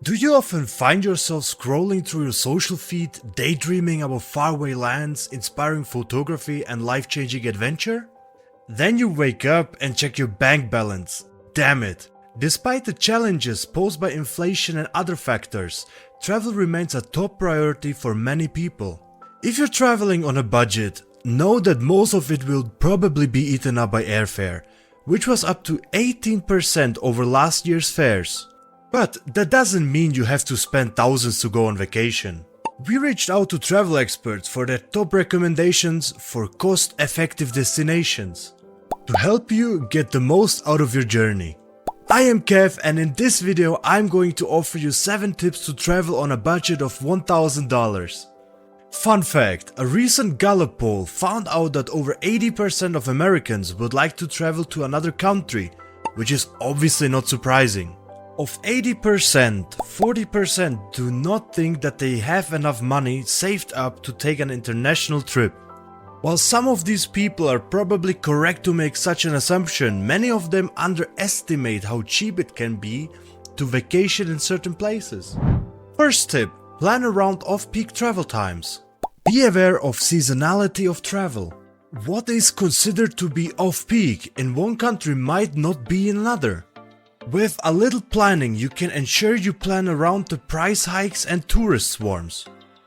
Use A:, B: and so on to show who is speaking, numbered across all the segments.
A: Do you often find yourself scrolling through your social feed, daydreaming about faraway lands, inspiring photography and life-changing adventure? Then you wake up and check your bank balance. Damn it! Despite the challenges posed by inflation and other factors, travel remains a top priority for many people. If you're traveling on a budget, know that most of it will probably be eaten up by airfare, which was up to 18% over last year's fares. But that doesn't mean you have to spend thousands to go on vacation. We reached out to travel experts for their top recommendations for cost-effective destinations to help you get the most out of your journey. I am Kev, and in this video I'm going to offer you 7 tips to travel on a budget of $1,000. Fun fact, a recent Gallup poll found out that over 80% of Americans would like to travel to another country, which is obviously not surprising. Of 80%, 40% do not think that they have enough money saved up to take an international trip. While some of these people are probably correct to make such an assumption, many of them underestimate how cheap it can be to vacation in certain places. First tip, plan around off-peak travel times. Be aware of seasonality of travel. What is considered to be off-peak in one country might not be in another. With a little planning, you can ensure you plan around the price hikes and tourist swarms.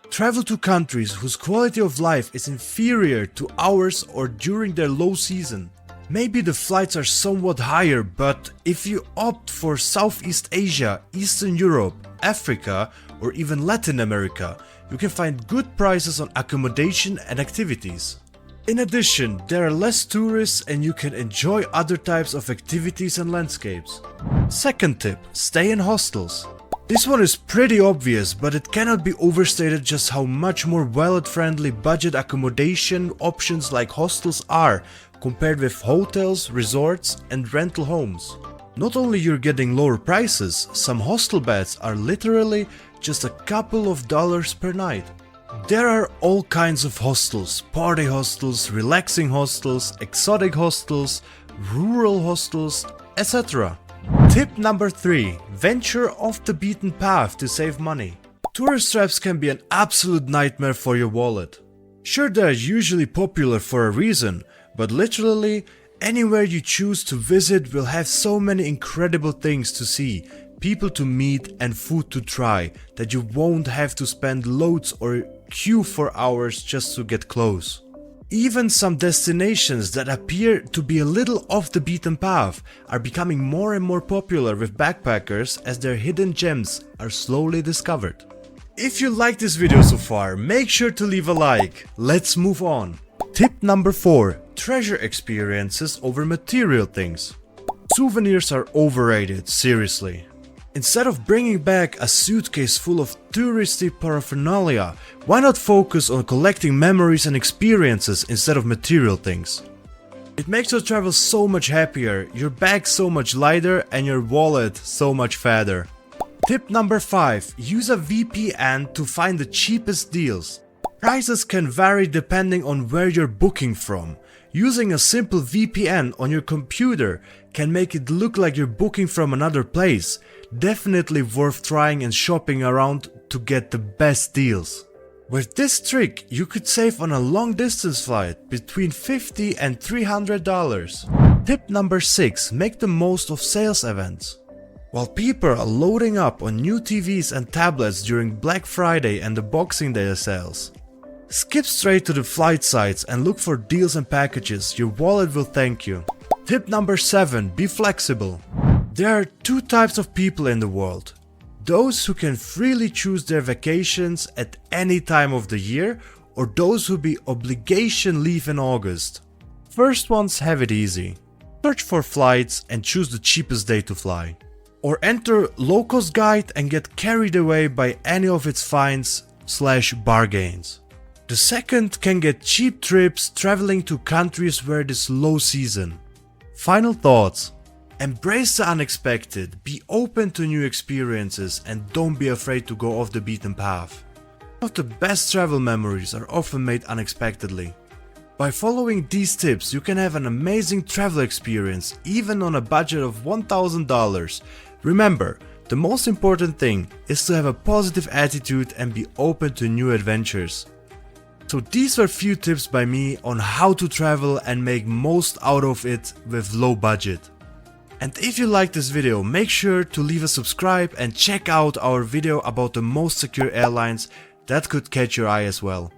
A: Travel to countries whose quality of life is inferior to ours or during their low season. Maybe the flights are somewhat higher, but if you opt for Southeast Asia, Eastern Europe, Africa, or even Latin America, you can find good prices on accommodation and activities. In addition, there are less tourists and you can enjoy other types of activities and landscapes. Second tip, stay in hostels. This one is pretty obvious, but it cannot be overstated just how much more wallet-friendly budget accommodation options like hostels are compared with hotels, resorts, and rental homes. Not only you're getting lower prices, some hostel beds are literally just a couple of dollars per night. There are all kinds of hostels, party hostels, relaxing hostels, exotic hostels, rural hostels, etc. Tip number 3. Venture off the beaten path to save money. Tourist traps can be an absolute nightmare for your wallet. Sure, they are usually popular for a reason, but literally anywhere you choose to visit will have so many incredible things to see, people to meet and food to try that you won't have to spend loads or queue for hours just to get close. Even some destinations that appear to be a little off the beaten path are becoming more and more popular with backpackers as their hidden gems are slowly discovered. If you like this video so far, make sure to leave a like. Let's move on. Tip number 4. Treasure experiences over material things. Souvenirs are overrated, seriously. Instead of bringing back a suitcase full of touristy paraphernalia, why not focus on collecting memories and experiences instead of material things? It makes your travel so much happier, your bag so much lighter, and your wallet so much fatter. Tip number 5. Use a VPN to find the cheapest deals. Prices can vary depending on where you're booking from. Using a simple VPN on your computer can make it look like you're booking from another place. Definitely worth trying and shopping around to get the best deals. With this trick, you could save on a long distance flight between $50 and $300. Tip number 6. Make the most of sales events. While people are loading up on new TVs and tablets during Black Friday and the Boxing Day sales, skip straight to the flight sites and look for deals and packages. Your wallet will thank you. Tip number 7. Be flexible. There are 2 types of people in the world. Those who can freely choose their vacations at any time of the year, or those who be obligation leave in August. First ones have it easy. Search for flights and choose the cheapest day to fly. Or enter Low-Cost Guide and get carried away by any of its finds/bargains. The second can get cheap trips traveling to countries where it is low season. Final thoughts. Embrace the unexpected, be open to new experiences, and don't be afraid to go off the beaten path. Some of the best travel memories are often made unexpectedly. By following these tips, you can have an amazing travel experience even on a budget of $1,000. Remember, The most important thing is to have a positive attitude and be open to new adventures. So these were few tips by me on how to travel and make most out of it with low budget. And if you like this video, make sure to leave a subscribe and check out our video about the most secure airlines that could catch your eye as well.